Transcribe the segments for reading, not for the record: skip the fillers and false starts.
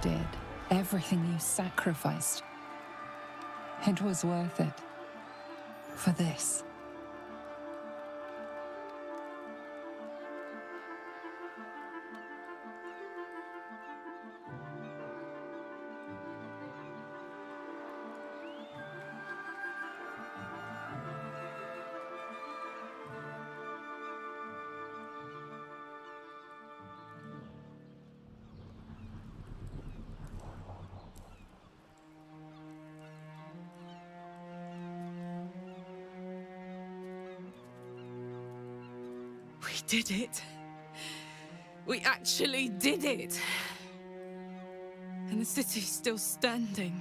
did, everything you sacrificed, it was worth it. For this. We did it. We actually did it. And the city's still standing.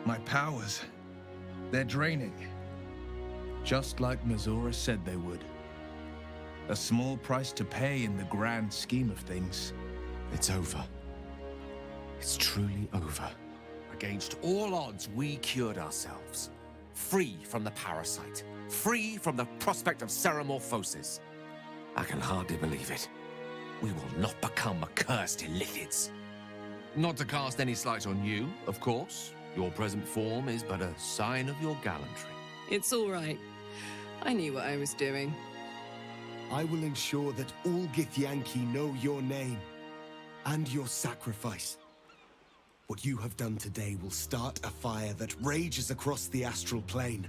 My powers, they're draining. Just like Mizora said they would. A small price to pay in the grand scheme of things. It's over. It's truly over. Against all odds, we cured ourselves. Free from the parasite. Free from the prospect of ceremorphosis. I can hardly believe it. We will not become accursed illithids. Not to cast any slight on you, of course. Your present form is but a sign of your gallantry. It's all right. I knew what I was doing. I will ensure that all Githyanki know your name and your sacrifice. What you have done today will start a fire that rages across the astral plane.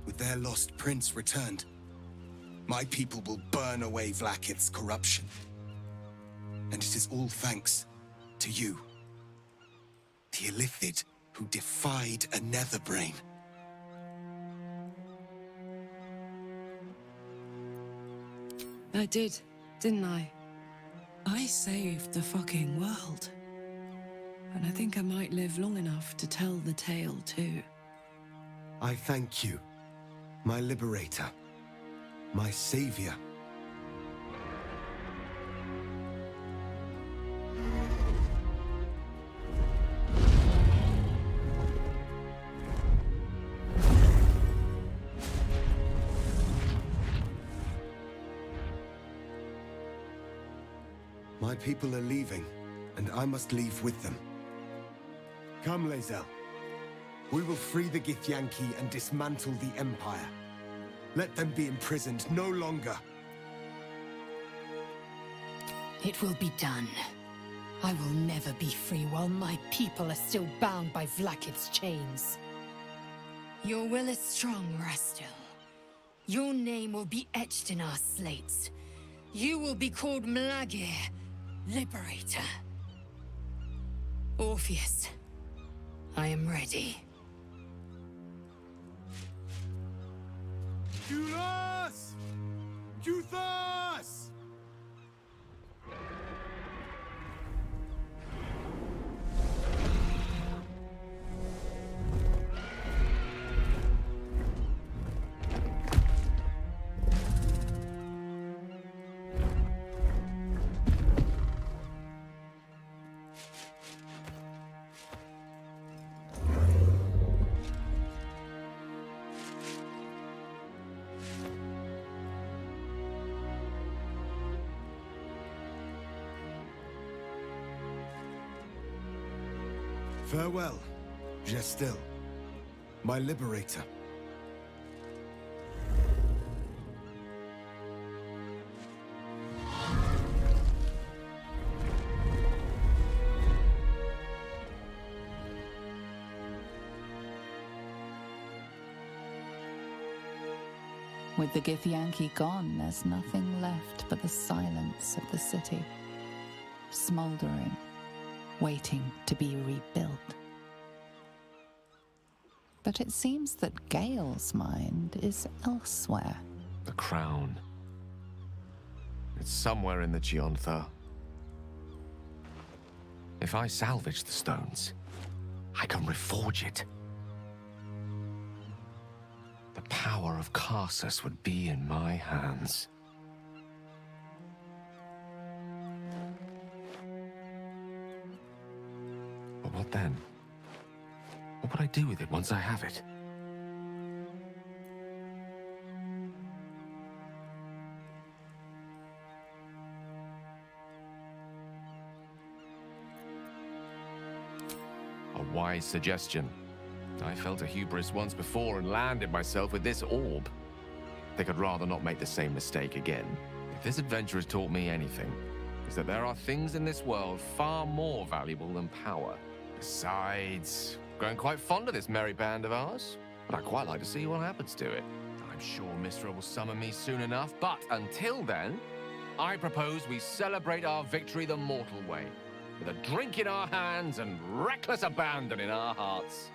With their lost prince returned, my people will burn away Vlaakith's corruption. And it is all thanks to you. The illithid who defied a netherbrain. I did, didn't I? I saved the fucking world. And I think I might live long enough to tell the tale too. I thank you, my liberator, my savior. My people are leaving, and I must leave with them. Come, Lae'zel. We will free the Githyanki and dismantle the Empire. Let them be imprisoned no longer. It will be done. I will never be free while my people are still bound by Vlaakith's chains. Your will is strong, Rastil. Your name will be etched in our slates. You will be called Mlagir, Liberator. Orpheus, I am ready. Julas! Juthas! Farewell, Gestil, my liberator. With the Githyanki gone, there's nothing left but the silence of the city, smoldering, waiting to be rebuilt. But it seems that Gale's mind is elsewhere. The crown. It's somewhere in the Giontha. If I salvage the stones, I can reforge it. The power of Karsus would be in my hands. But what then? What would I do with it once I have it? Wise suggestion. I felt a hubris once before and landed myself with this orb. I think I'd rather not make the same mistake again. If this adventure has taught me anything, it's that there are things in this world far more valuable than power. Besides, growing quite fond of this merry band of ours, but I'd quite like to see what happens to it. I'm sure Misra will summon me soon enough, but until then, I propose we celebrate our victory the mortal way, with a drink in our hands and reckless abandon in our hearts.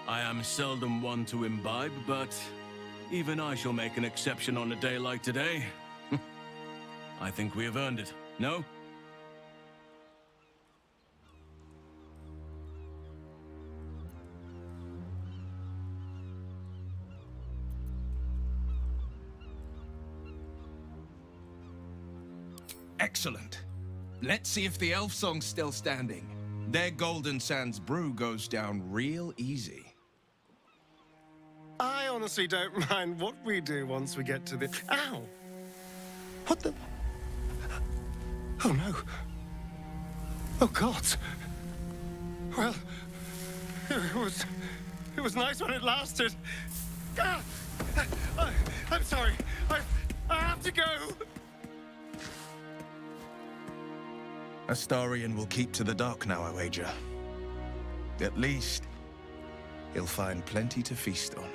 I am seldom one to imbibe, but even I shall make an exception on a day like today. I think we have earned it, no? Excellent. Let's see if the elf song's still standing. Their Golden Sands brew goes down real easy. I honestly don't mind what we do once we get to the... Ow! What the... Oh no. Oh God. Well, it was nice when it lasted. Ah! I'm sorry. I have to go. Astarion will keep to the dark now, I wager. At least, he'll find plenty to feast on.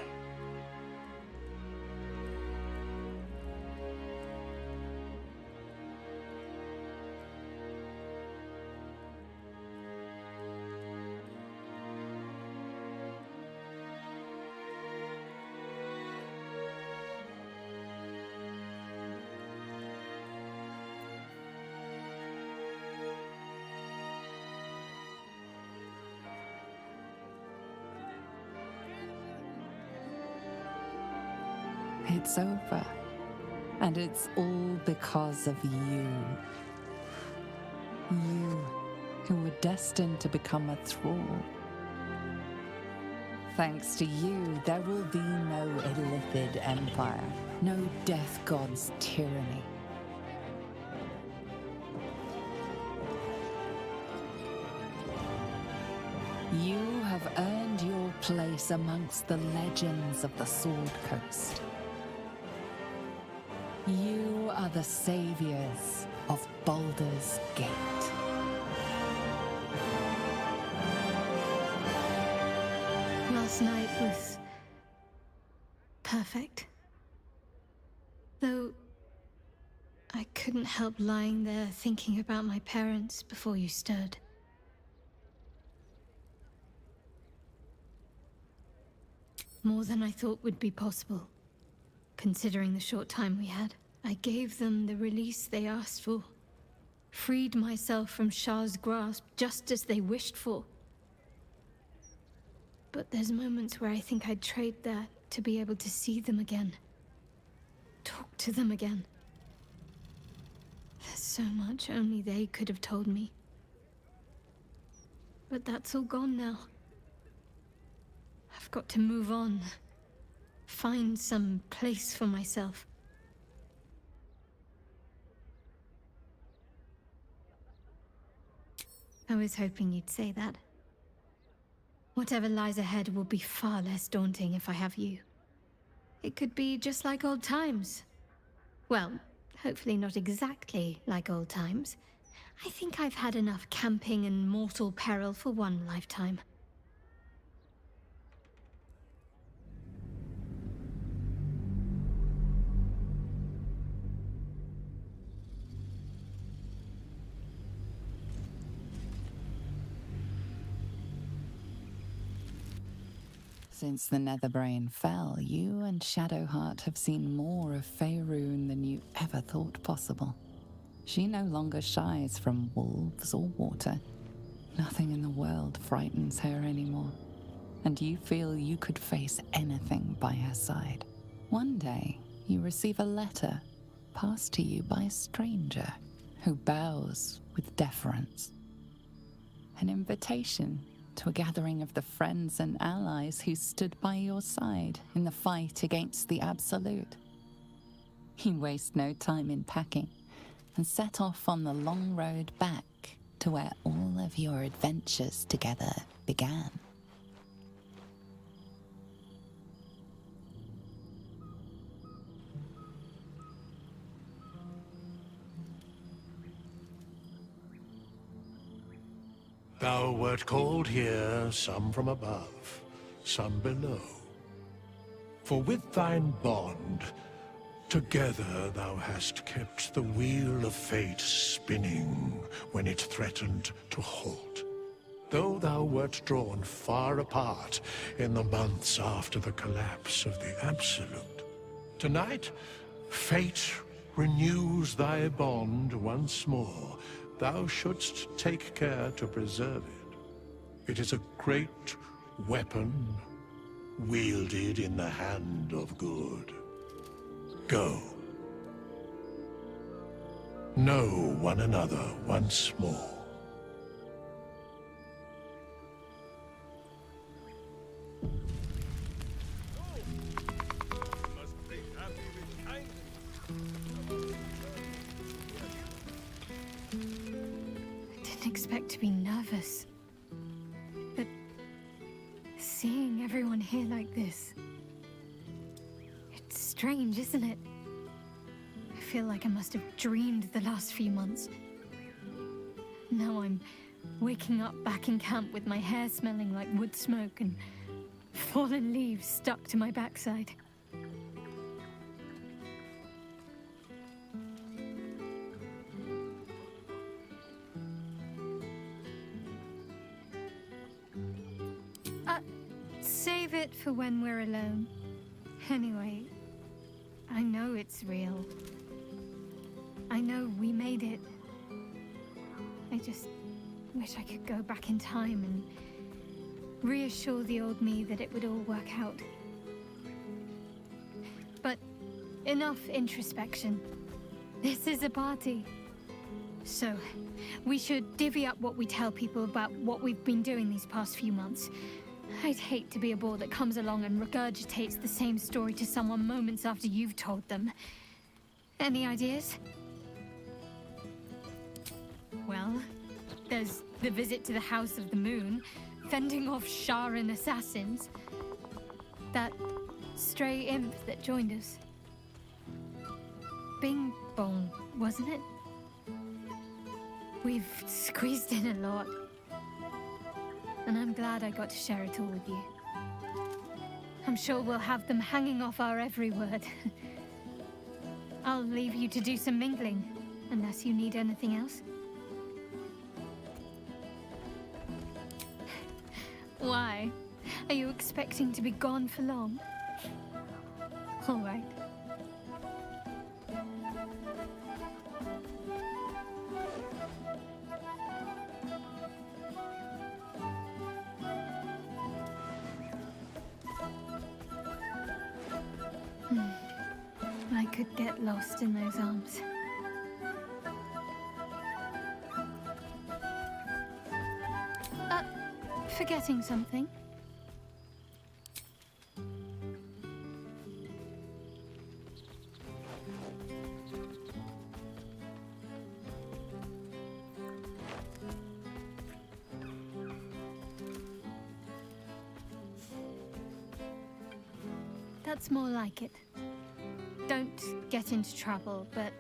It's over. And it's all because of you. You, who were destined to become a thrall. Thanks to you, there will be no Illithid Empire, no Death God's tyranny. You have earned your place amongst the legends of the Sword Coast. You are the saviors of Baldur's Gate. Last night was perfect. Though I couldn't help lying there thinking about my parents before you stirred. More than I thought would be possible. Considering the short time we had, I gave them the release they asked for. Freed myself from Shah's grasp just as they wished for. But there's moments where I think I'd trade that to be able to see them again. Talk to them again. There's so much only they could have told me. But that's all gone now. I've got to move on. Find some place for myself. I was hoping you'd say that. Whatever lies ahead will be far less daunting if I have you. It could be just like old times. Well, hopefully not exactly like old times. I think I've had enough camping and mortal peril for one lifetime. Since the Netherbrain fell, you and Shadowheart have seen more of Faerun than you ever thought possible. She no longer shies from wolves or water. Nothing in the world frightens her anymore. And you feel you could face anything by her side. One day, you receive a letter passed to you by a stranger who bows with deference. An invitation to a gathering of the friends and allies who stood by your side in the fight against the Absolute. You waste no time in packing and set off on the long road back to where all of your adventures together began. Thou wert called here, some from above, some below. For with thine bond, together thou hast kept the wheel of fate spinning when it threatened to halt. Though thou wert drawn far apart in the months after the collapse of the Absolute, tonight, fate renews thy bond once more. Thou shouldst take care to preserve it. It is a great weapon, wielded in the hand of good. Go. Know one another once more. Expect to be nervous, but seeing everyone here like this, it's strange, isn't it? I feel like I must have dreamed the last few months. Now I'm waking up back in camp with my hair smelling like wood smoke and fallen leaves stuck to my backside. Save it for when we're alone. Anyway, I know it's real. I know we made it. I just wish I could go back in time and reassure the old me that it would all work out. But enough introspection. This is a party. So, we should divvy up what we tell people about what we've been doing these past few months. I'd hate to be a bore that comes along and regurgitates the same story to someone moments after you've told them. Any ideas? Well, there's the visit to the House of the Moon, fending off Sharan assassins. That stray imp that joined us. Bing Bong, wasn't it? We've squeezed in a lot. And I'm glad I got to share it all with you. I'm sure we'll have them hanging off our every word. I'll leave you to do some mingling, unless you need anything else. Why? Are you expecting to be gone for long? All right. I could get lost in those arms. Forgetting something? That's more like it. Don't get into trouble, but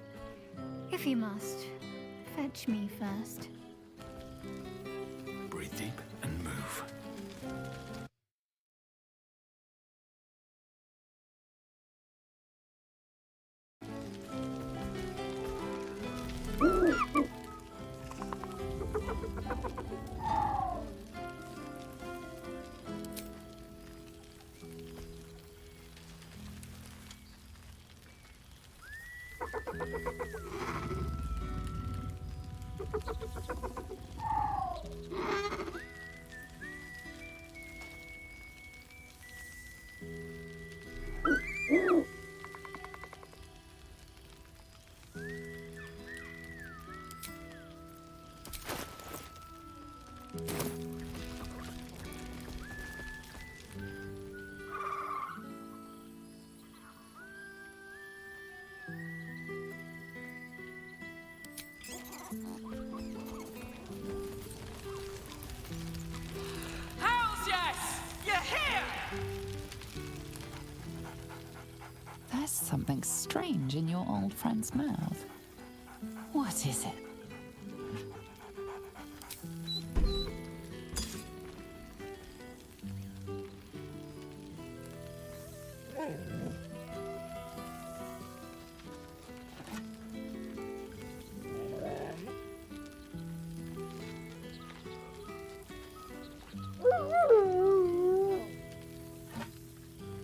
if you must, fetch me first. Breathe deep and move. something strange in your old friend's mouth. What is it?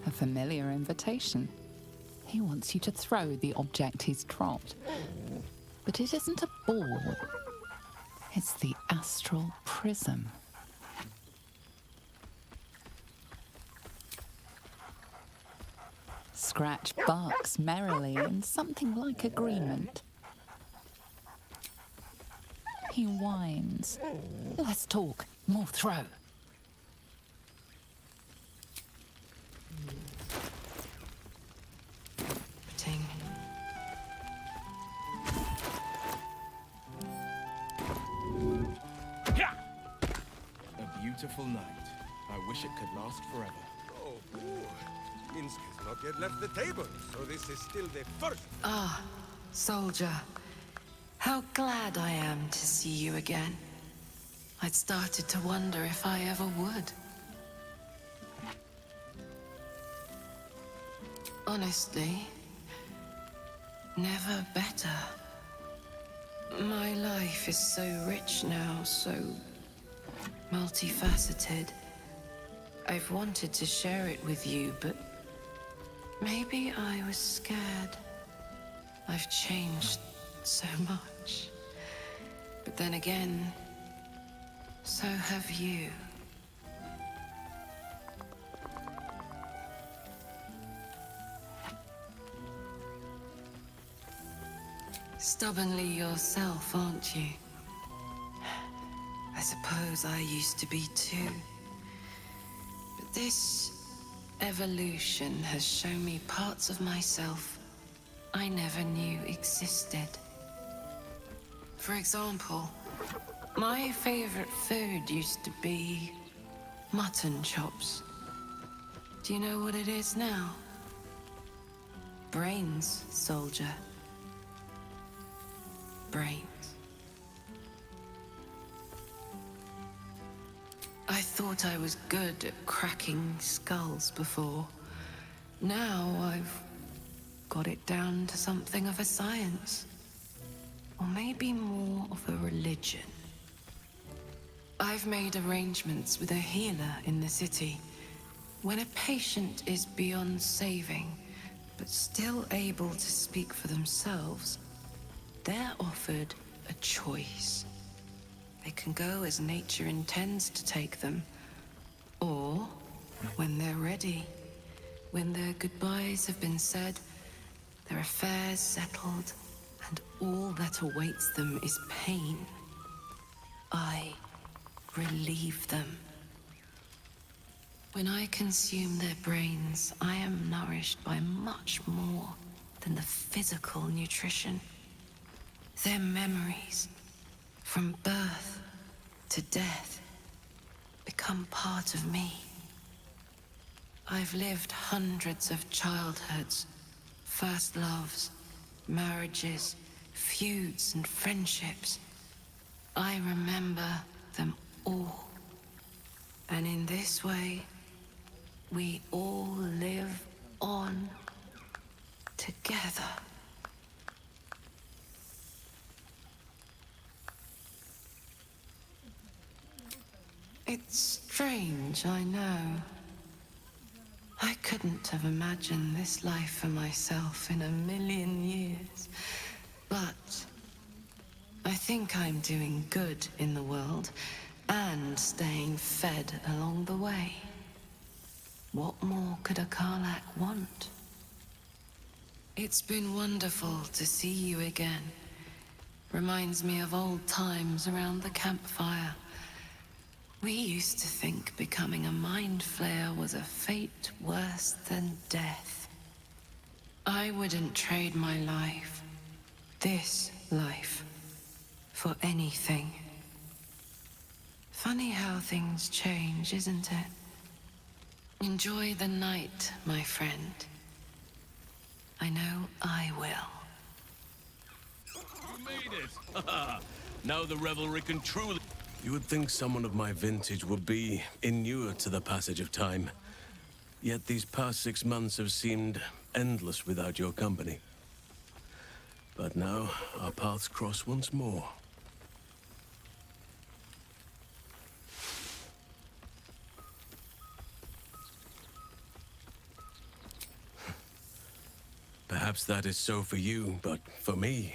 A familiar invitation. He wants you to throw the object he's dropped. But it isn't a ball. It's the astral prism. Scratch barks merrily in something like agreement. He whines. Let's talk, more throw. Ting. A beautiful night. I wish it could last forever. Oh, Minsk has not yet left the table, so this is still the first. Ah, soldier. How glad I am to see you again. I'd started to wonder if I ever would. Honestly, never better. My life is so rich now, so multifaceted. I've wanted to share it with you, but maybe I was scared. I've changed so much. But then again, so have you. Stubbornly yourself, aren't you? I suppose I used to be too. But this evolution has shown me parts of myself I never knew existed. For example, my favorite food used to be mutton chops. Do you know what it is now? Brains, soldier. Brains. I thought I was good at cracking skulls before. Now I've got it down to something of a science. Or maybe more of a religion. I've made arrangements with a healer in the city. When a patient is beyond saving, but still able to speak for themselves, they're offered a choice. They can go as nature intends to take them, or when they're ready, when their goodbyes have been said, their affairs settled, and all that awaits them is pain, I relieve them. When I consume their brains, I am nourished by much more than the physical nutrition. Their memories, from birth to death, become part of me. I've lived hundreds of childhoods, first loves, marriages, feuds, and friendships. I remember them all. And in this way, we all live on together. It's strange, I know. I couldn't have imagined this life for myself in a million years. But I think I'm doing good in the world and staying fed along the way. What more could a Karlak want? It's been wonderful to see you again. Reminds me of old times around the campfire. We used to think becoming a mind flayer was a fate worse than death. I wouldn't trade my life, this life, for anything. Funny how things change, isn't it? Enjoy the night, my friend. I know I will. You made it! Now the revelry can truly... You would think someone of my vintage would be inured to the passage of time. Yet these past 6 months have seemed endless without your company. But now, our paths cross once more. Perhaps that is so for you, but for me...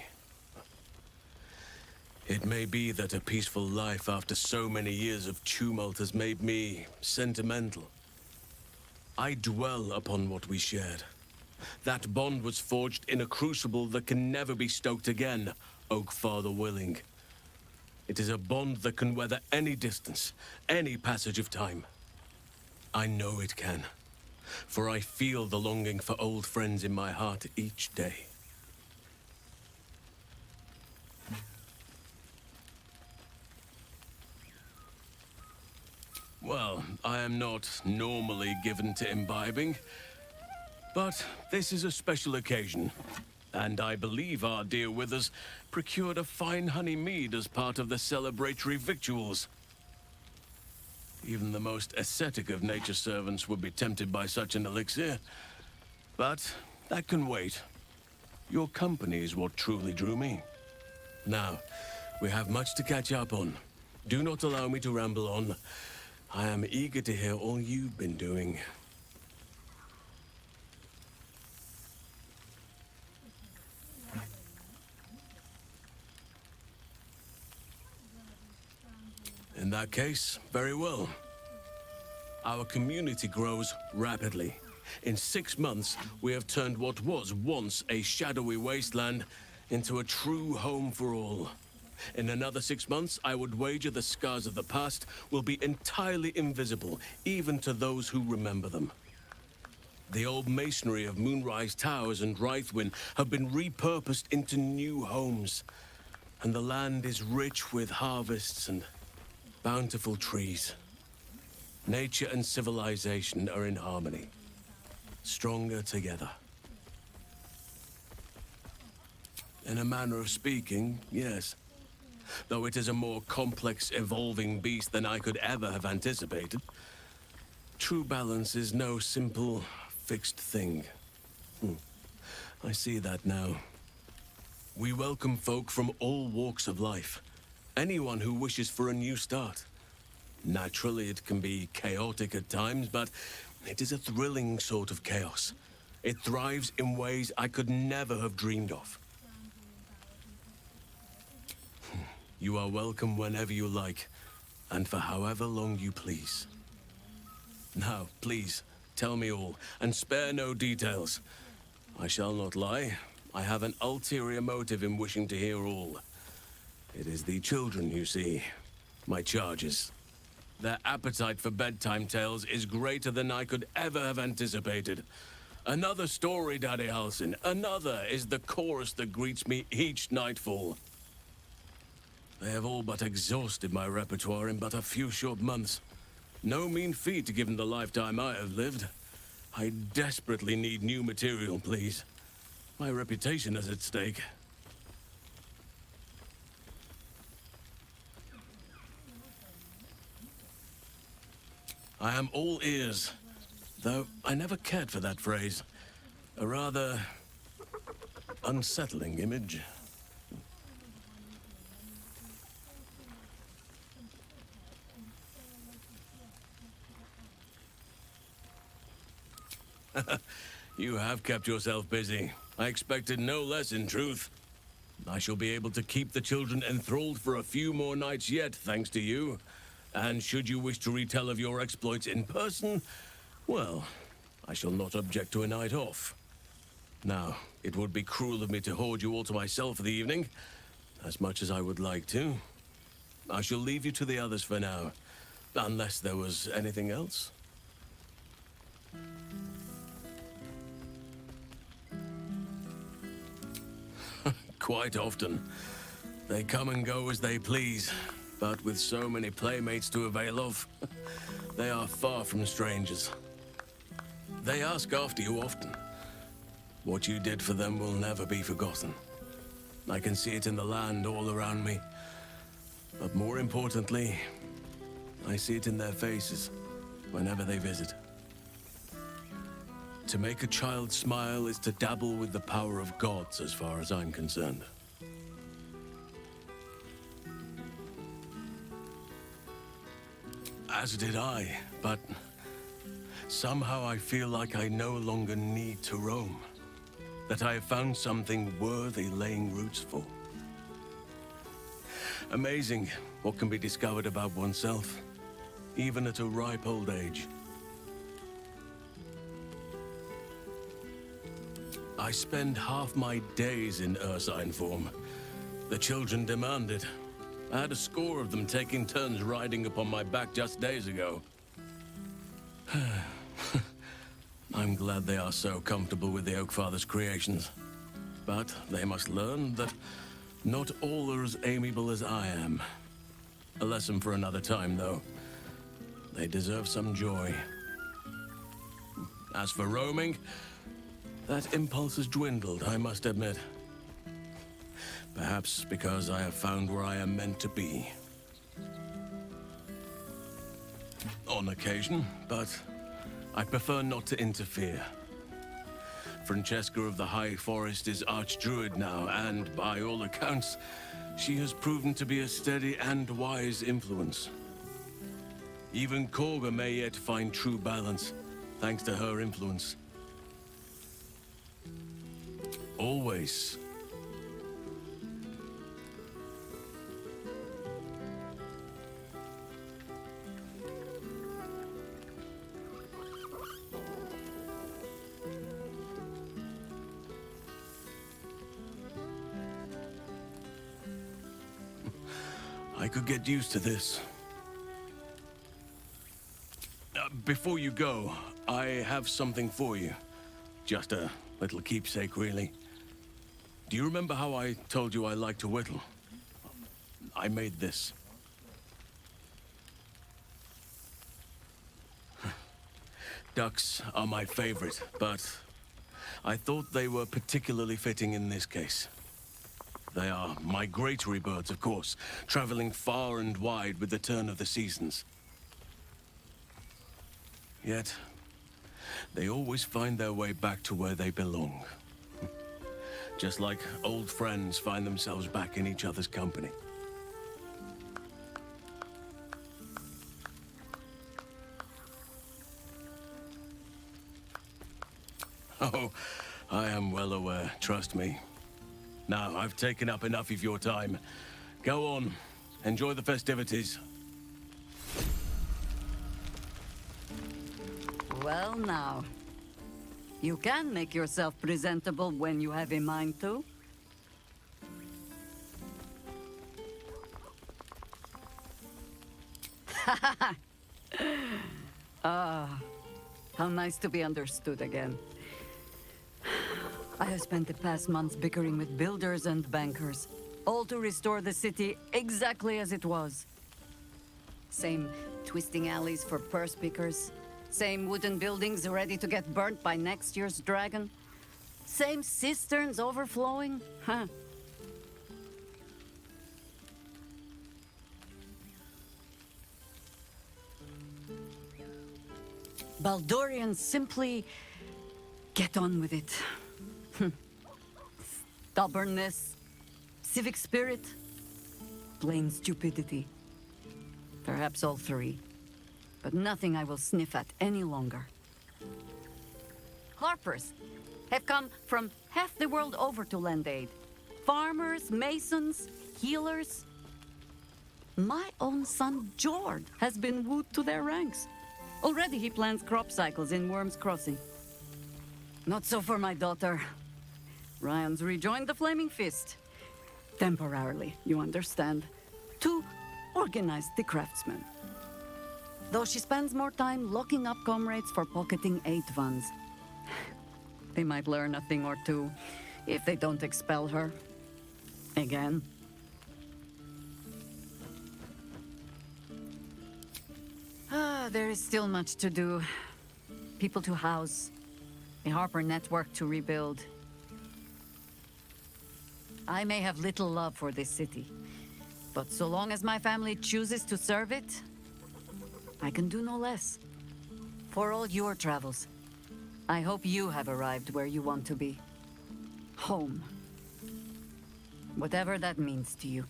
It may be that a peaceful life after so many years of tumult has made me sentimental. I dwell upon what we shared. That bond was forged in a crucible that can never be stoked again, Oak Father willing. It is a bond that can weather any distance, any passage of time. I know it can, for I feel the longing for old friends in my heart each day. Well, I am not normally given to imbibing, but this is a special occasion, and I believe our dear Withers procured a fine honey mead as part of the celebratory victuals. Even the most ascetic of nature servants would be tempted by such an elixir, but that can wait. Your company is what truly drew me. Now, we have much to catch up on. Do not allow me to ramble on. I am eager to hear all you've been doing. In that case, very well. Our community grows rapidly. In 6 months, we have turned what was once a shadowy wasteland into a true home for all. In another 6 months, I would wager the scars of the past will be entirely invisible, even to those who remember them. The old masonry of Moonrise Towers and Rythwin have been repurposed into new homes, and the land is rich with harvests and bountiful trees. Nature and civilization are in harmony, stronger together. In a manner of speaking, yes. Though it is a more complex, evolving beast than I could ever have anticipated. True balance is no simple, fixed thing. I see that now. We welcome folk from all walks of life. Anyone who wishes for a new start. Naturally, it can be chaotic at times, but it is a thrilling sort of chaos. It thrives in ways I could never have dreamed of. You are welcome whenever you like, and for however long you please. Now, please, tell me all, and spare no details. I shall not lie. I have an ulterior motive in wishing to hear all. It is the children, you see. My charges. Their appetite for bedtime tales is greater than I could ever have anticipated. Another story, Daddy Halsin. Another is the chorus that greets me each nightfall. They have all but exhausted my repertoire in but a few short months. No mean feat given the lifetime I have lived. I desperately need new material, please. My reputation is at stake. I am all ears, though I never cared for that phrase. A rather unsettling image. You have kept yourself busy. I expected no less, in truth. I shall be able to keep the children enthralled for a few more nights yet, thanks to you. And should you wish to retell of your exploits in person, well, I shall not object to a night off. Now, it would be cruel of me to hoard you all to myself for the evening, as much as I would like to. I shall leave you to the others for now, unless there was anything else. Quite often. They come and go as they please, but with so many playmates to avail of, they are far from strangers. They ask after you often. What you did for them will never be forgotten. I can see it in the land all around me. But more importantly, I see it in their faces whenever they visit. To make a child smile is to dabble with the power of gods, as far as I'm concerned. As did I, but somehow I feel like I no longer need to roam. That I have found something worthy laying roots for. Amazing what can be discovered about oneself, even at a ripe old age. I spend half my days in ursine form. The children demand it. I had a score of them taking turns riding upon my back just days ago. I'm glad they are so comfortable with the Oakfather's creations. But they must learn that not all are as amiable as I am. A lesson for another time, though. They deserve some joy. As for roaming, that impulse has dwindled, I must admit. Perhaps because I have found where I am meant to be. On occasion, but I prefer not to interfere. Francesca of the High Forest is Archdruid now, and by all accounts, she has proven to be a steady and wise influence. Even Korga may yet find true balance, thanks to her influence. Always. I could get used to this. Before you go, I have something for you. Just a little keepsake, really. Do you remember how I told you I like to whittle? I made this. Ducks are my favorite, but I thought they were particularly fitting in this case. They are migratory birds, of course, traveling far and wide with the turn of the seasons. Yet, they always find their way back to where they belong. Just like old friends find themselves back in each other's company. Oh, I am well aware, trust me. Now, I've taken up enough of your time. Go on, enjoy the festivities. Well now, you can make yourself presentable when you have a mind to. Ah, how nice to be understood again. I have spent the past months bickering with builders and bankers, all to restore the city exactly as it was. Same twisting alleys for purse pickers, same wooden buildings ready to get burnt by next year's dragon, same cisterns overflowing, huh? Baldurians simply get on with it. Stubbornness, civic spirit, plain stupidity. Perhaps all three, but nothing I will sniff at any longer. Harpers have come from half the world over to lend aid. Farmers, masons, healers. My own son, Jord, has been wooed to their ranks. Already he plans crop cycles in Worm's Crossing. Not so for my daughter. Ryan's rejoined the Flaming Fist. Temporarily, you understand. To organize the craftsmen. Though she spends more time locking up comrades for pocketing aid funds. They might learn a thing or two, if they don't expel her. Again. There is still much to do. People to house. A Harper network to rebuild. I may have little love for this city, but so long as my family chooses to serve it, I can do no less. For all your travels, I hope you have arrived where you want to be. Home. Whatever that means to you.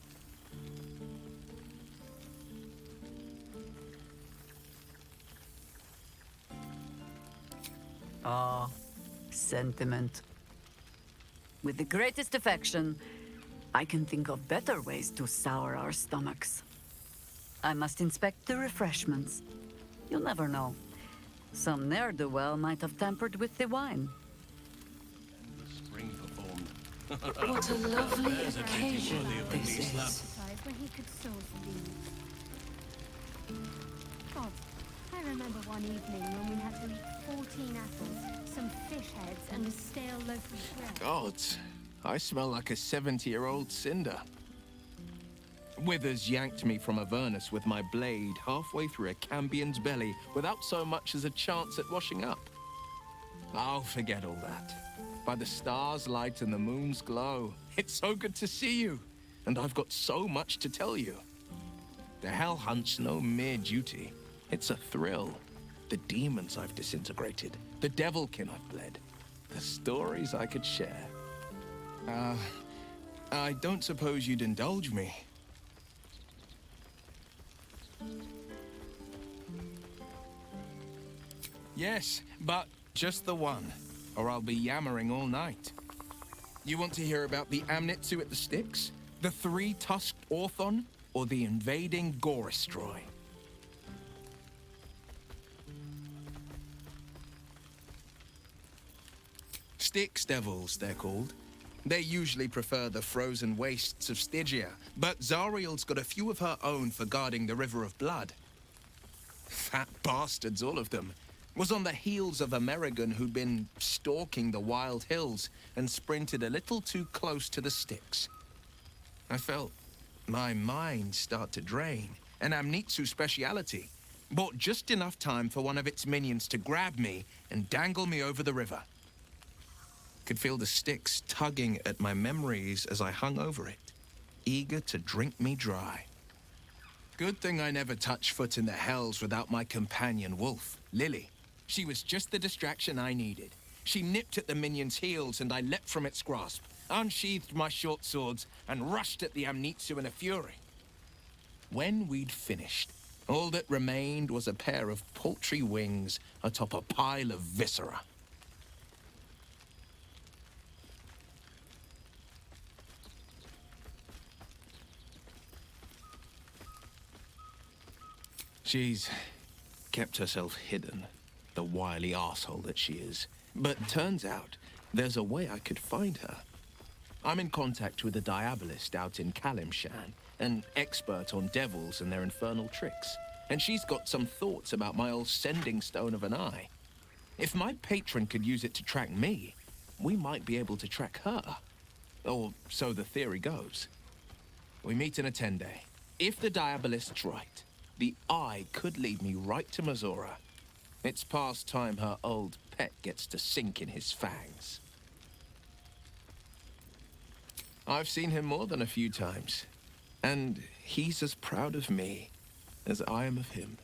Ah, sentiment. With the greatest affection, I can think of better ways to sour our stomachs. I must inspect the refreshments. You'll never know. Some ne'er-do-well might have tampered with the wine. Spring performed. What a lovely occasion this is. When he could sow leaves. God, I remember one evening when we had to eat 14 apples, some fish heads, and a stale loaf of bread. God, I smell like a 70-year-old cinder. Withers yanked me from Avernus with my blade halfway through a campion's belly without so much as a chance at washing up. I'll forget all that. By the stars' light and the moon's glow, it's so good to see you, and I've got so much to tell you. The Hell Hunt's no mere duty. It's a thrill. The demons I've disintegrated, the devilkin I've bled, the stories I could share. I don't suppose you'd indulge me. Yes, but just the one, or I'll be yammering all night. You want to hear about the Amnitsu at the Styx, the three-tusked Orthon, or the invading Goristroy? Styx devils, they're called. They usually prefer the frozen wastes of Stygia, but Zariel's got a few of her own for guarding the River of Blood. Fat bastards, all of them. Was on the heels of Amerigan who'd been stalking the wild hills and sprinted a little too close to the Styx. I felt my mind start to drain, an Amnitsu speciality. Bought just enough time for one of its minions to grab me and dangle me over the river. Could feel the Styx tugging at my memories as I hung over it, eager to drink me dry. Good thing I never touched foot in the hells without my companion wolf, Lily. She was just the distraction I needed. She nipped at the minion's heels and I leapt from its grasp, unsheathed my short swords, and rushed at the Amnitsu in a fury. When we'd finished, all that remained was a pair of paltry wings atop a pile of viscera. She's kept herself hidden, the wily arsehole that she is. But turns out, there's a way I could find her. I'm in contact with a diabolist out in Kalimshan, an expert on devils and their infernal tricks. And she's got some thoughts about my old sending stone of an eye. If my patron could use it to track me, we might be able to track her. Or so the theory goes. We meet in a 10-day. If the diabolist's right, the eye could lead me right to Mazora. It's past time her old pet gets to sink in his fangs. I've seen him more than a few times, and he's as proud of me as I am of him.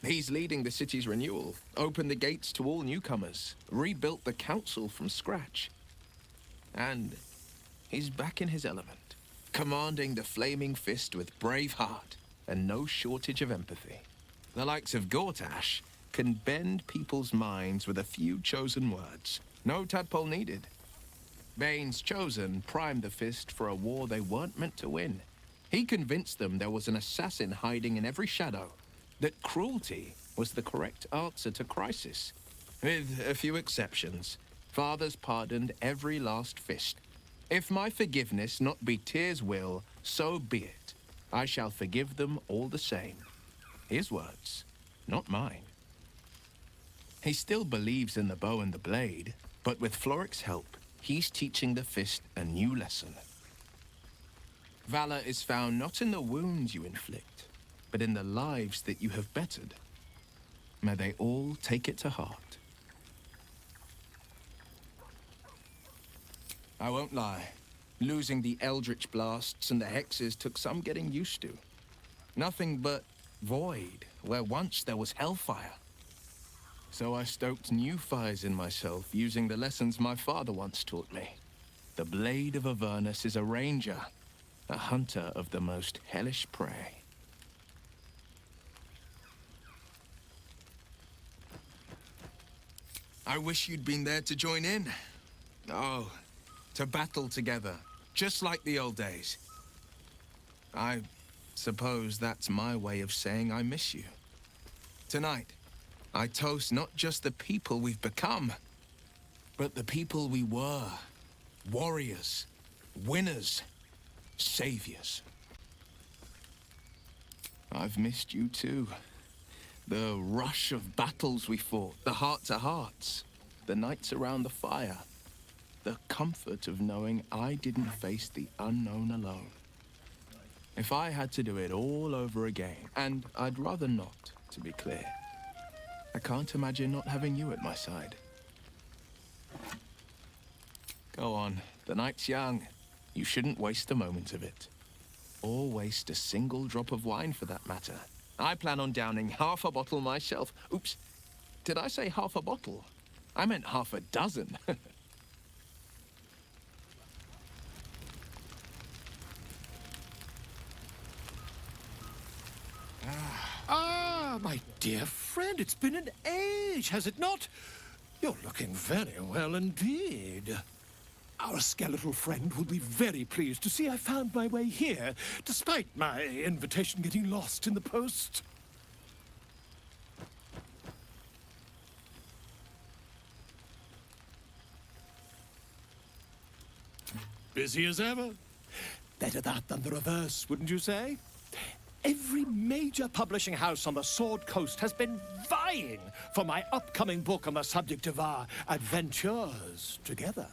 He's leading the city's renewal, opened the gates to all newcomers, rebuilt the council from scratch. And he's back in his element, commanding the Flaming Fist with brave heart and no shortage of empathy. The likes of Gortash can bend people's minds with a few chosen words. No tadpole needed. Bane's Chosen primed the Fist for a war they weren't meant to win. He convinced them there was an assassin hiding in every shadow, that cruelty was the correct answer to crisis. With a few exceptions, fathers pardoned every last fist. If my forgiveness not be Tyr's will, so be it. I shall forgive them all the same. His words, not mine. He still believes in the bow and the blade, but with Floric's help, he's teaching the Fist a new lesson. Valor is found not in the wounds you inflict, but in the lives that you have bettered. May they all take it to heart. I won't lie. Losing the eldritch blasts and the hexes took some getting used to. Nothing but void, where once there was hellfire. So I stoked new fires in myself, using the lessons my father once taught me. The Blade of Avernus is a ranger, a hunter of the most hellish prey. I wish you'd been there to join in. Oh, to battle together, just like the old days. I suppose that's my way of saying I miss you. Tonight, I toast not just the people we've become, but the people we were. Warriors, winners, saviors. I've missed you too. The rush of battles we fought, the heart-to-hearts, the nights around the fire, the comfort of knowing I didn't face the unknown alone. If I had to do it all over again, and I'd rather not, to be clear, I can't imagine not having you at my side. Go on, the night's young. You shouldn't waste a moment of it. Or waste a single drop of wine for that matter. I plan on downing half a bottle myself. Oops, did I say half a bottle? I meant half a dozen. Ah, my dear friend, it's been an age, has it not? You're looking very well indeed. Our skeletal friend will be very pleased to see I found my way here, despite my invitation getting lost in the post. Busy as ever. Better that than the reverse, wouldn't you say? Every major publishing house on the Sword Coast has been vying for my upcoming book on the subject of our adventures together.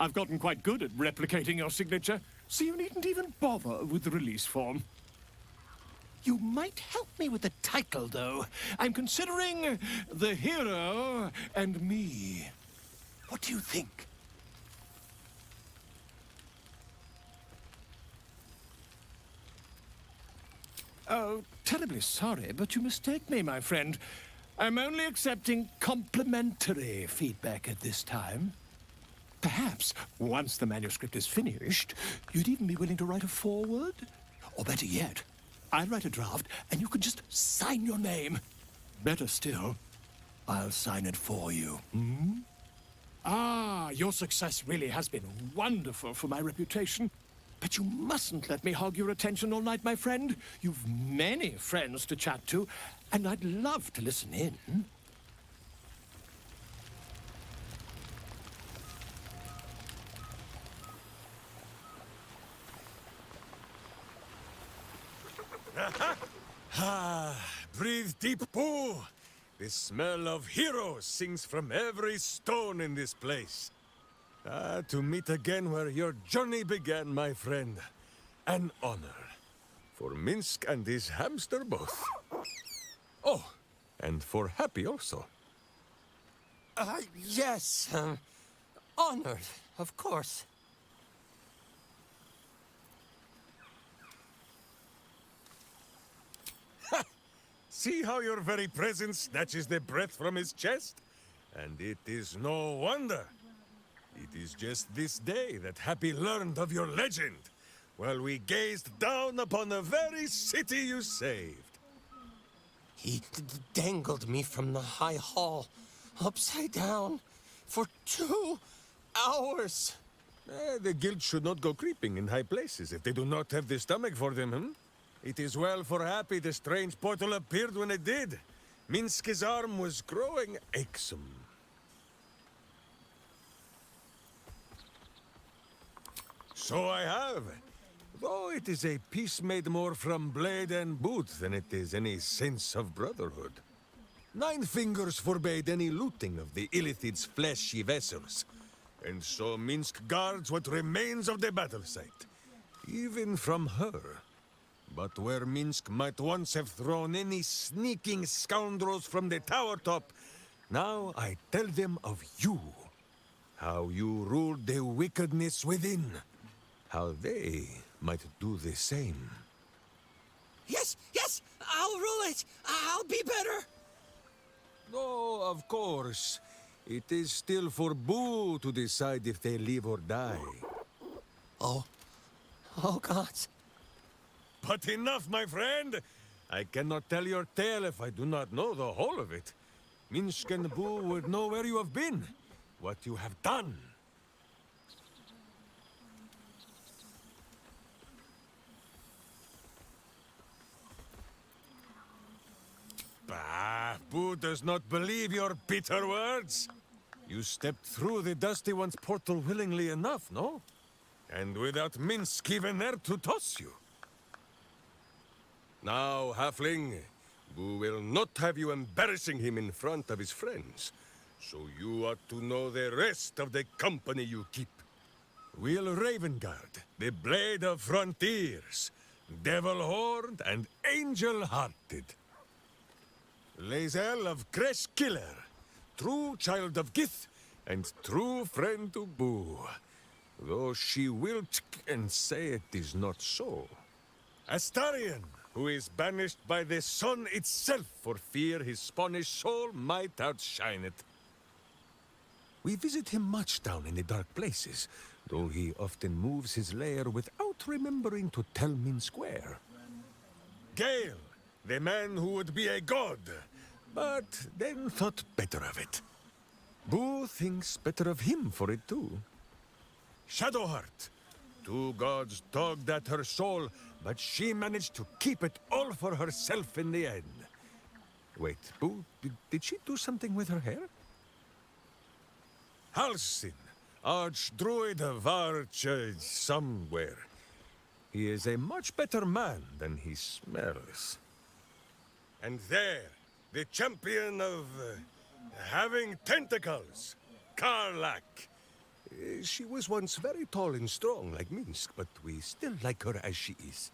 I've gotten quite good at replicating your signature, so you needn't even bother with the release form. You might help me with the title, though. I'm considering The Hero and Me. What do you think? Oh, terribly sorry, but you mistake me, my friend. I'm only accepting complimentary feedback at this time. Perhaps, once the manuscript is finished, you'd even be willing to write a foreword? Or better yet, I'll write a draft and you can just sign your name. Better still, I'll sign it for you. Hmm? Ah, your success really has been wonderful for my reputation. But you mustn't let me hog your attention all night, my friend. You've many friends to chat to, and I'd love to listen in. Breathe deep, Pooh. The smell of heroes sings from every stone in this place. To meet again where your journey began, my friend. An honor. For Minsk and his hamster both. Oh, and for Happy also. Yes. Honored, of course. See how your very presence snatches the breath from his chest? And it is no wonder. It is just this day that Happy learned of your legend, while we gazed down upon the very city you saved. He dangled me from the high hall, upside down, for 2 hours. The guild should not go creeping in high places if they do not have the stomach for them, hmm? It is well for Happy the strange portal appeared when it did. Minsk's arm was growing achesome. So I have. Though it is a peace made more from blade and boot than it is any sense of brotherhood. 9 fingers forbade any looting of the Illithid's fleshy vessels. And so Minsk guards what remains of the battle site. Even from her. But where Minsk might once have thrown any sneaking scoundrels from the tower top, now I tell them of you. How you ruled the wickedness within. how they might do the same. Yes, yes, I'll rule it. I'll be better. No, of course. It is still for Boo to decide if they live or die. Oh God. But enough, my friend! I cannot tell your tale if I do not know the whole of it. Minsk and Boo would know where you have been, what you have done. Bah, Boo does not believe your bitter words. You stepped through the Dusty One's portal willingly enough, no? And without Minsk even there to toss you. Now, halfling, Boo will not have you embarrassing him in front of his friends. So you ought to know the rest of the company you keep. Will Ravengard, the Blade of Frontiers, Devil-Horned and Angel-Hearted. Lae'zel of Creshkiller, true child of Gith and true friend to Boo. Though she will and say it is not so. Astarion, who is banished by the sun itself for fear his Spanish soul might outshine it. We visit him much down in the dark places, though he often moves his lair without remembering to tell Minsk where. Gale, the man who would be a god, but then thought better of it. Boo thinks better of him for it too. Shadowheart, two gods tugged at her soul, but she managed to keep it all for herself in the end. Wait, Boo, did she do something with her hair? Halsin, Archdruid of Arch... somewhere. He is a much better man than he smells. And there, the champion of... having tentacles, Karlak. She was once very tall and strong like Minsk, but we still like her as she is.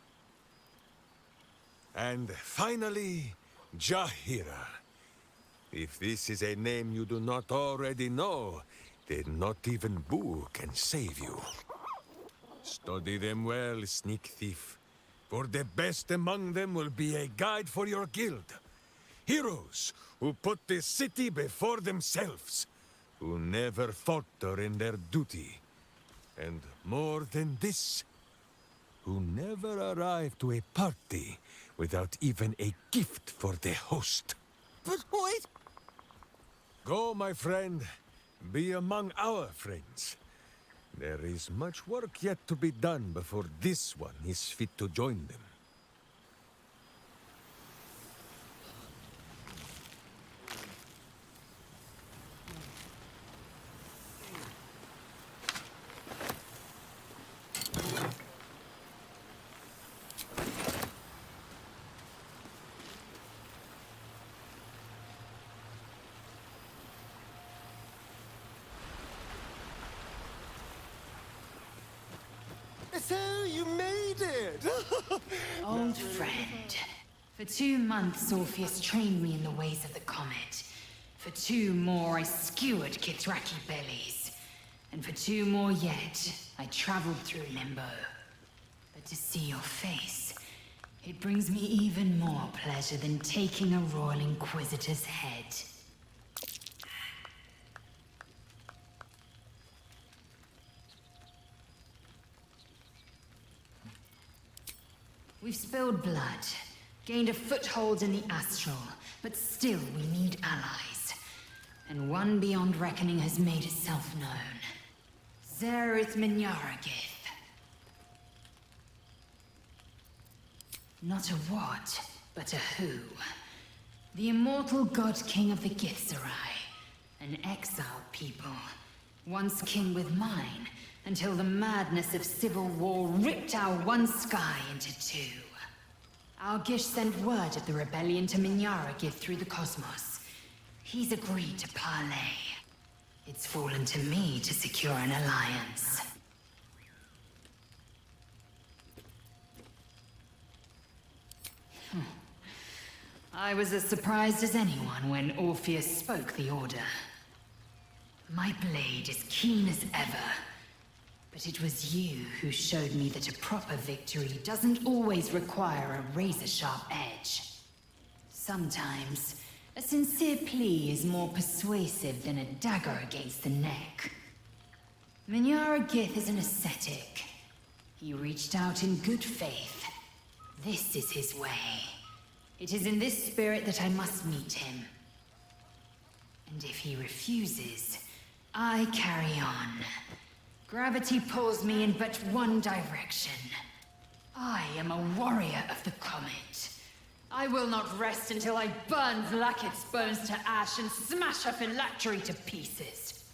And finally, Jahira. If this is a name you do not already know, then not even Boo can save you. Study them well, sneak thief, for the best among them will be a guide for your guild. Heroes who put the city before themselves, who never falter in their duty. And more than this, who never arrive to a party without even a gift for the host. But wait! Go, my friend. Be among our friends. There is much work yet to be done before this one is fit to join them. So you made it! Old friend. For 2 months, Orpheus trained me in the ways of the comet. For 2 more, I skewered Kithraki bellies. And for 2 more yet, I traveled through Limbo. But to see your face, it brings me even more pleasure than taking a Royal Inquisitor's head. We've spilled blood, gained a foothold in the astral, but still we need allies. And one beyond reckoning has made itself known. Zerith Minyaragith. Not a what, but a who. The immortal god king of the Githzerai. An exiled people. Once king with mine, until the madness of civil war ripped our one sky into 2. Our Gish sent word of the rebellion to Minyaragith through the cosmos. He's agreed to parley. It's fallen to me to secure an alliance. I was as surprised as anyone when Orpheus spoke the order. My blade is keen as ever. But it was you who showed me that a proper victory doesn't always require a razor-sharp edge. Sometimes, a sincere plea is more persuasive than a dagger against the neck. Minyara Gith is an ascetic. He reached out in good faith. This is his way. It is in this spirit that I must meet him. And if he refuses, I carry on. Gravity pulls me in but one direction. I am a warrior of the comet. I will not rest until I burn Vlaakith's bones to ash and smash her phylactery to pieces.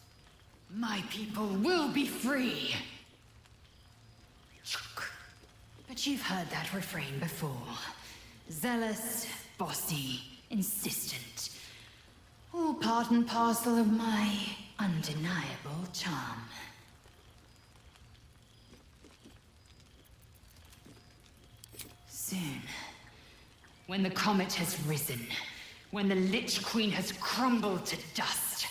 My people will be free. But you've heard that refrain before. Zealous, bossy, insistent. All part and parcel of my undeniable charm. Soon, when the comet has risen, when the Lich Queen has crumbled to dust,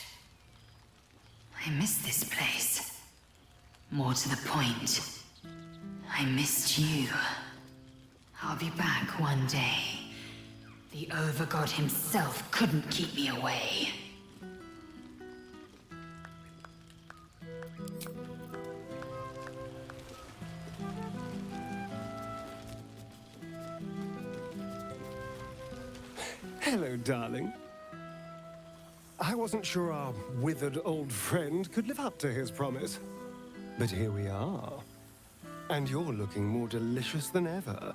I miss this place. More to the point, I missed you. I'll be back one day. The Overgod himself couldn't keep me away. Hello, darling. I wasn't sure our withered old friend could live up to his promise. But here we are. And you're looking more delicious than ever,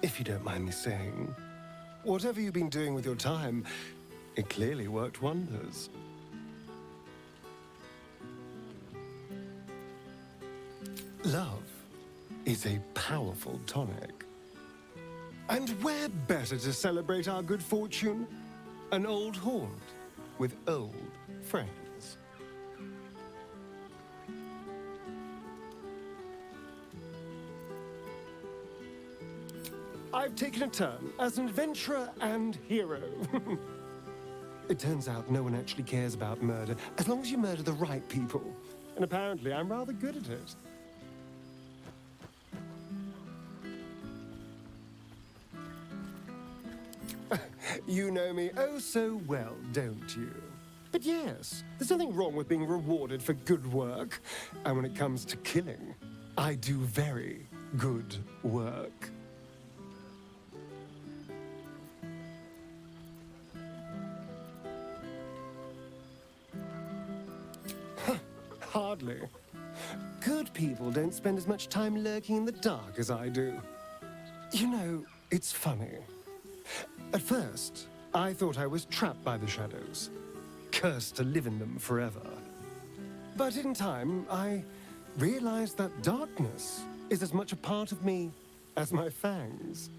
if you don't mind me saying. Whatever you've been doing with your time, it clearly worked wonders. Love is a powerful tonic. And where better to celebrate our good fortune? An old haunt with old friends. I've taken a turn as an adventurer and hero. It turns out no one actually cares about murder, as long as you murder the right people. And apparently I'm rather good at it. You know me oh so well, don't you? But yes, there's nothing wrong with being rewarded for good work. And when it comes to killing, I do very good work. Hardly. Good people don't spend as much time lurking in the dark as I do. You know, it's funny. At first, I thought I was trapped by the shadows, cursed to live in them forever. But in time, I realized that darkness is as much a part of me as my fangs.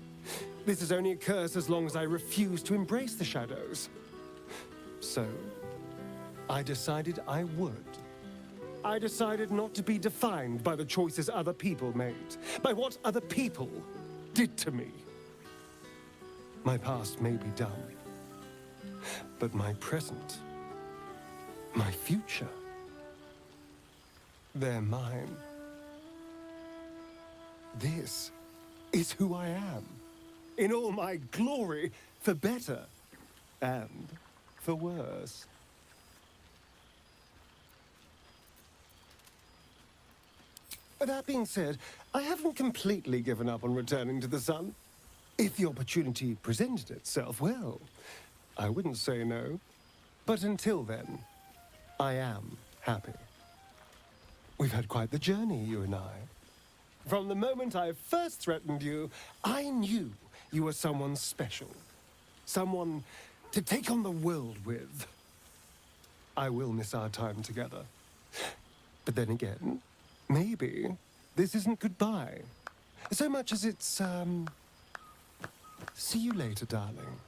This is only a curse as long as I refuse to embrace the shadows. So, I decided I would. I decided not to be defined by the choices other people made, by what other people did to me. My past may be done, but my present, my future, they're mine. This is who I am, in all my glory, for better and for worse. That being said, I haven't completely given up on returning to the sun. If the opportunity presented itself, well, I wouldn't say no. But until then, I am happy. We've had quite the journey, you and I. From the moment I first threatened you, I knew you were someone special. Someone to take on the world with. I will miss our time together. But then again, maybe this isn't goodbye. So much as it's, see you later, darling.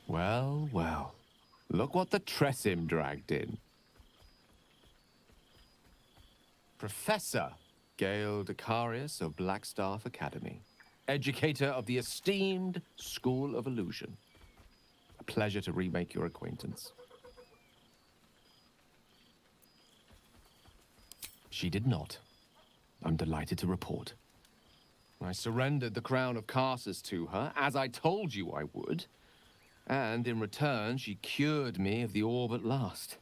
Well, well. Look what the Tressim dragged in. Professor Gale Decarius of Blackstaff Academy. Educator of the esteemed School of Illusion. pleasure to remake your acquaintance. She did not. I'm delighted to report. I surrendered the crown of Carsus to her, as I told you I would. And in return, she cured me of the orb at last.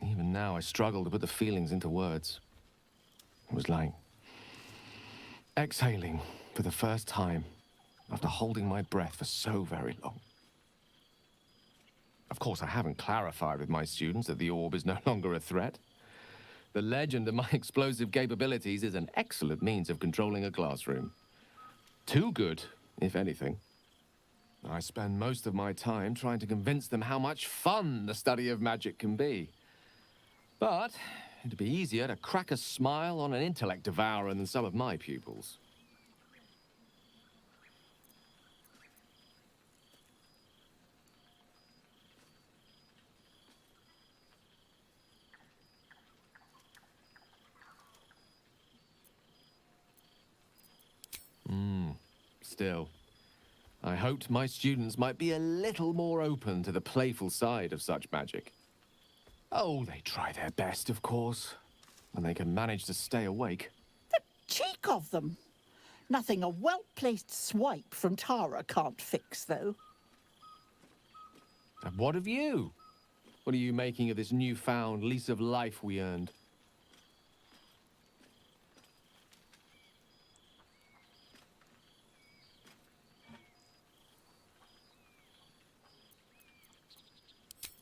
Even now, I struggle to put the feelings into words. It was like exhaling for the first time after holding my breath for so very long. Of course, I haven't clarified with my students that the orb is no longer a threat. The legend of my explosive capabilities is an excellent means of controlling a classroom. Too good, if anything. I spend most of my time trying to convince them how much fun the study of magic can be. But it'd be easier to crack a smile on an intellect devourer than some of my pupils. Still, I hoped my students might be a little more open to the playful side of such magic. Oh, they try their best, of course, when they can manage to stay awake. The cheek of them! Nothing a well-placed swipe from Tara can't fix, though. And what of you? What are you making of this newfound lease of life we earned?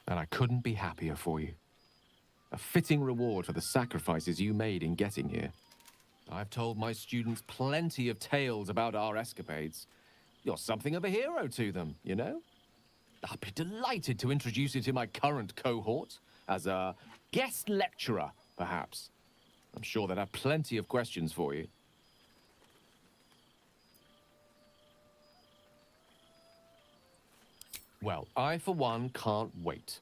And I couldn't be happier for you. A fitting reward for the sacrifices you made in getting here. I've told my students plenty of tales about our escapades. You're something of a hero to them, you know? I'll be delighted to introduce you to my current cohort as a guest lecturer, perhaps. I'm sure they'd have plenty of questions for you. Well, I, for one, can't wait.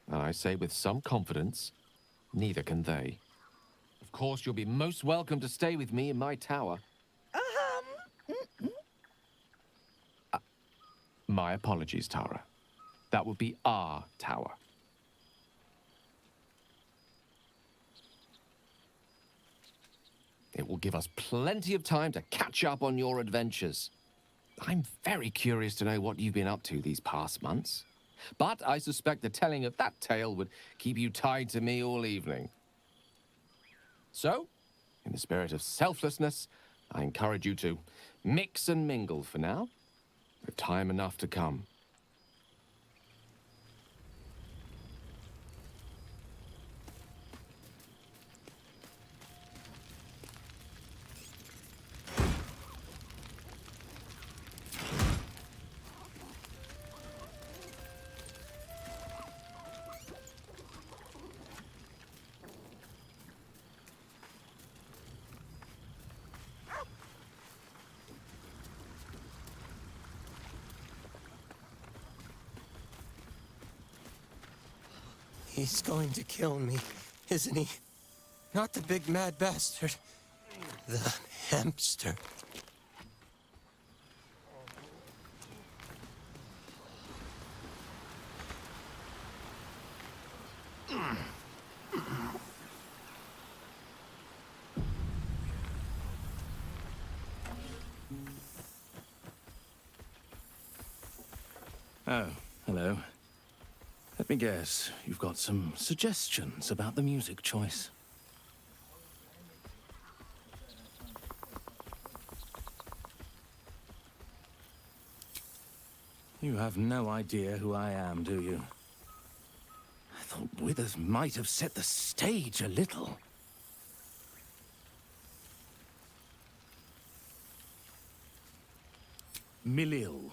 And I say with some confidence, neither can they. Of course, you'll be most welcome to stay with me in my tower. My apologies, Tara. That would be our tower. It will give us plenty of time to catch up on your adventures. I'm very curious to know what you've been up to these past months. But I suspect the telling of that tale would keep you tied to me all evening. So, in the spirit of selflessness, I encourage you to mix and mingle for now, with time enough to come. He's going to kill me, isn't he? Not the big mad bastard. The hamster. Oh, hello. Let me guess, you've got some suggestions about the music choice. You have no idea who I am, do you? I thought Withers might have set the stage a little. Milil.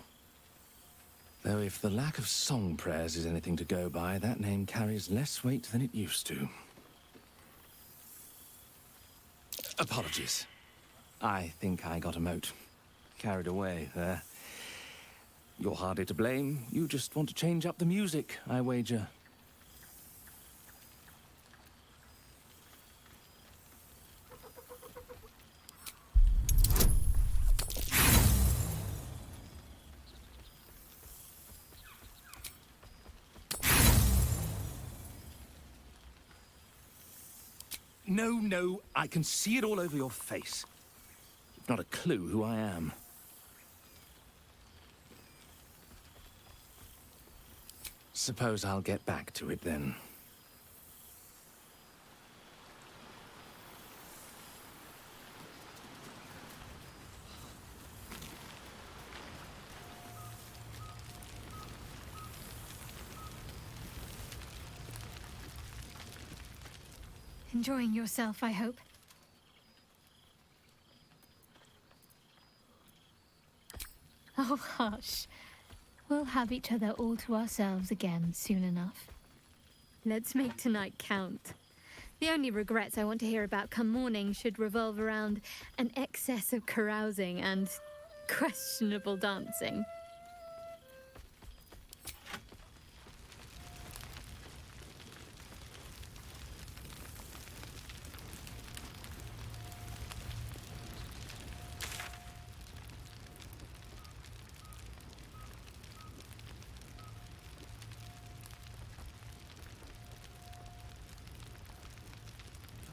Though if the lack of song prayers is anything to go by, that name carries less weight than it used to. Apologies. I think I got a mote. Carried away there. You're hardly to blame. You just want to change up the music, I wager. No, I can see it all over your face. You've not a clue who I am. Suppose I'll get back to it then. Enjoying yourself, I hope. Oh, hush. We'll have each other all to ourselves again soon enough. Let's make tonight count. The only regrets I want to hear about come morning should revolve around an excess of carousing and questionable dancing.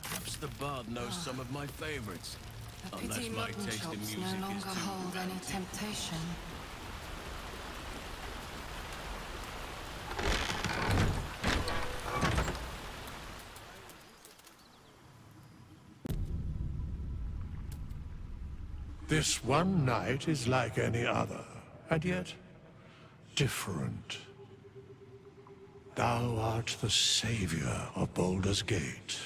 Perhaps the bard knows some of my favorites. A Unless pity my mutton taste in chops music no is longer too hold any romantic. temptation. This one night is like any other, and yet different. Thou art the savior of Baldur's Gate,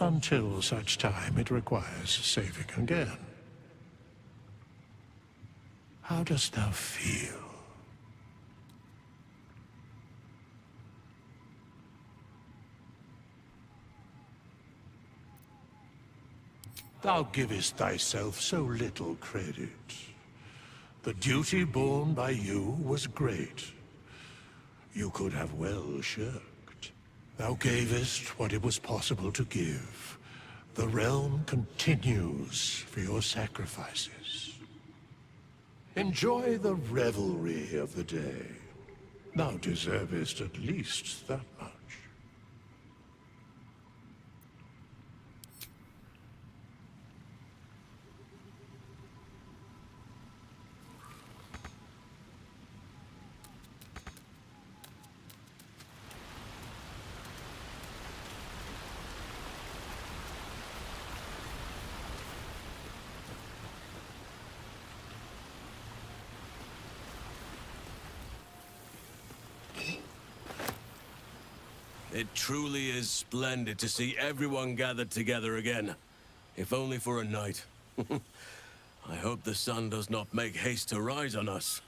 until such time it requires saving again. How dost thou feel? Thou givest thyself so little credit. The duty borne by you was great. You could have well shirked. Thou gavest what it was possible to give. The realm continues for your sacrifices. Enjoy the revelry of the day. Thou deservest at least that much. It truly is splendid to see everyone gathered together again, if only for a night. I hope the sun does not make haste to rise on us.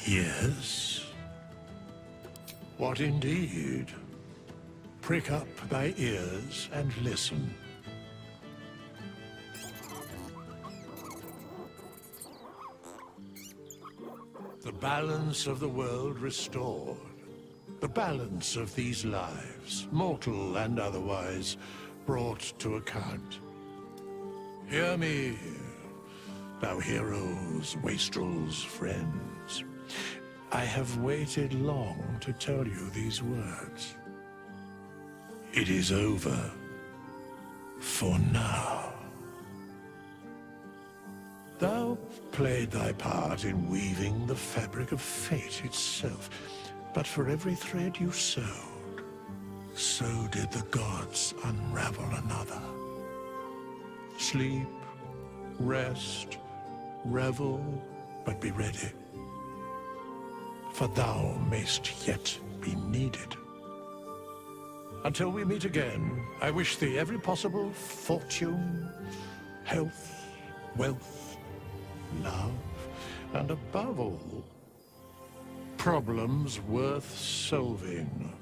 Yes? What indeed? Prick up thy ears and listen. The balance of the world restored. The balance of these lives, mortal and otherwise, brought to account. Hear me, thou heroes, wastrels, friends. I have waited long to tell you these words. It is over. For now. Thou played thy part in weaving the fabric of fate itself, but for every thread you sewed, so did the gods unravel another. Sleep, rest, revel, but be ready. For thou mayst yet be needed. Until we meet again, I wish thee every possible fortune, health, wealth, love, and above all, problems worth solving.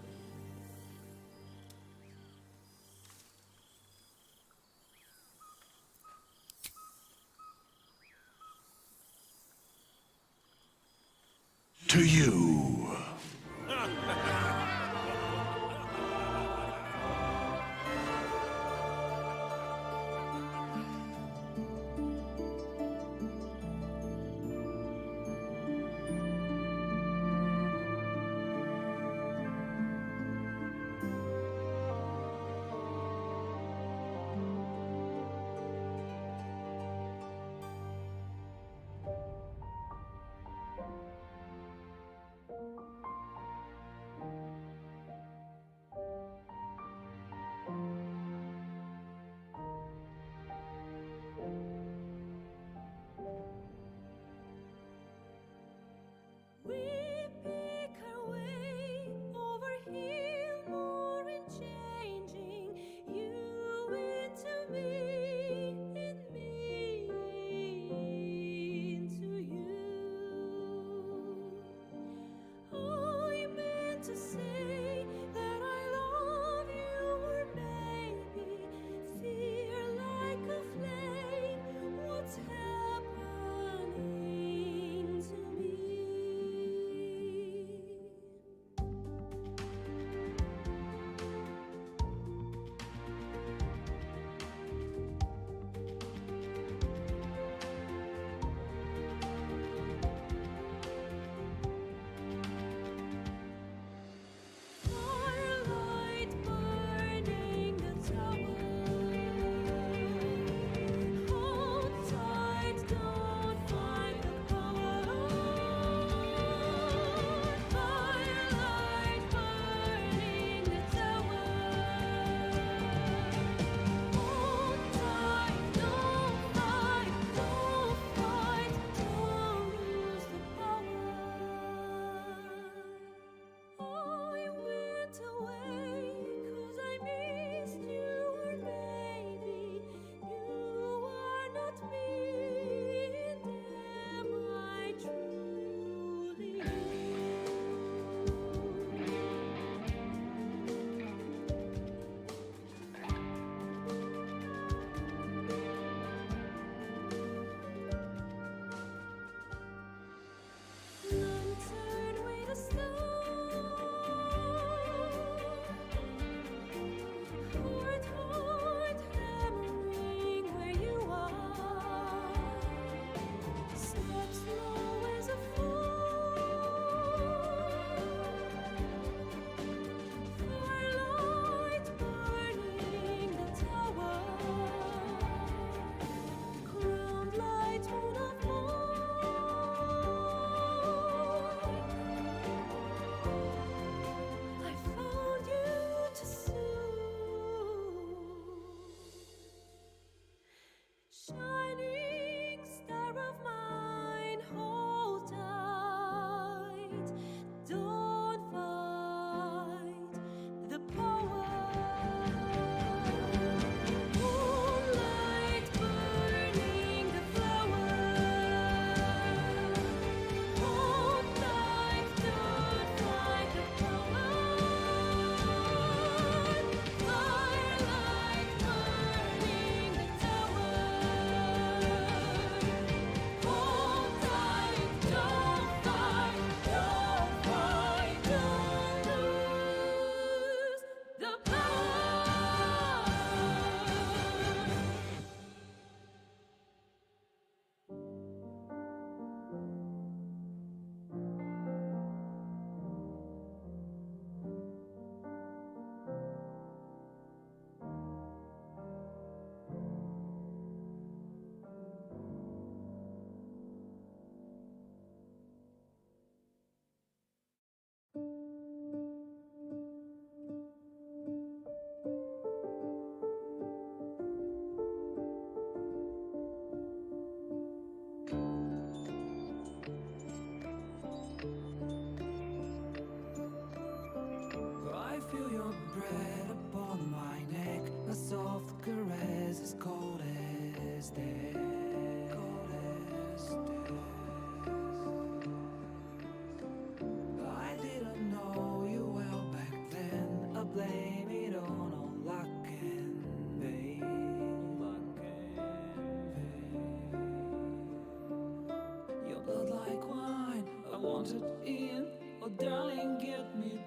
To you.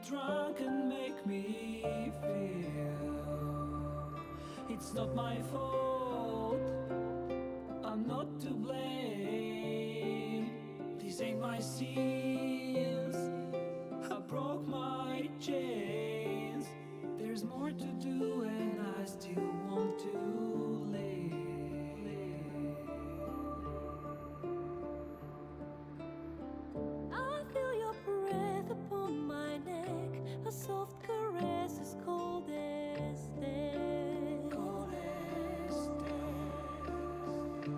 drunk and make me feel it's not my fault. I'm not to blame. These ain't my sins. I broke my chains. There's more to do and I still want to live. I feel your breath upon my neck, a soft caress as cold as death. Cold as death.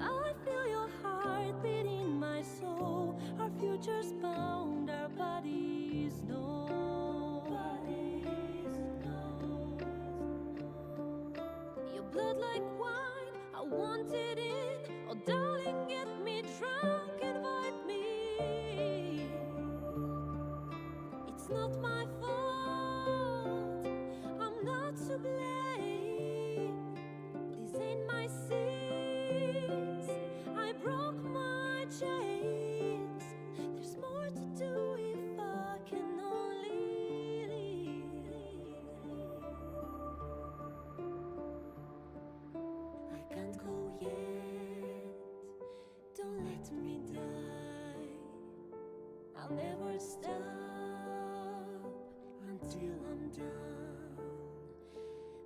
I feel your heart beat in my soul, our futures bound, our bodies know. Your blood like wine, I want it in. Oh, darling, get me drunk, invite me. It's not my fault, I'm not to blame. These ain't my sins, I broke my chains. There's more to do if I can only leave. I can't go yet, don't let me die. I'll never stop until I'm done.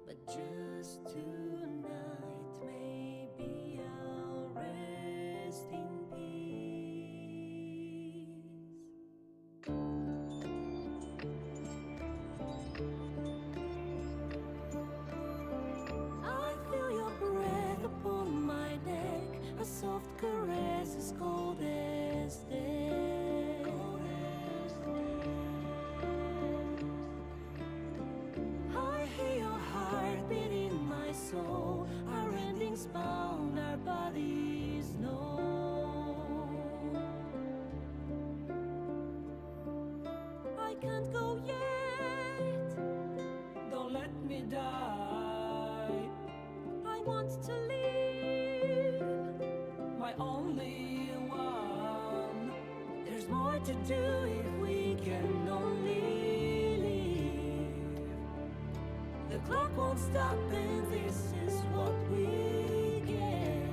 But just tonight, maybe I'll rest in peace. I feel your breath upon my neck, a soft caress as cold as death. I hear your heart beat in my soul, our endings bound, our bodies know. I can't go yet, Don't let me die. I want to live. My only one. There's more to do if we can only live. The clock won't stop and this is what we get.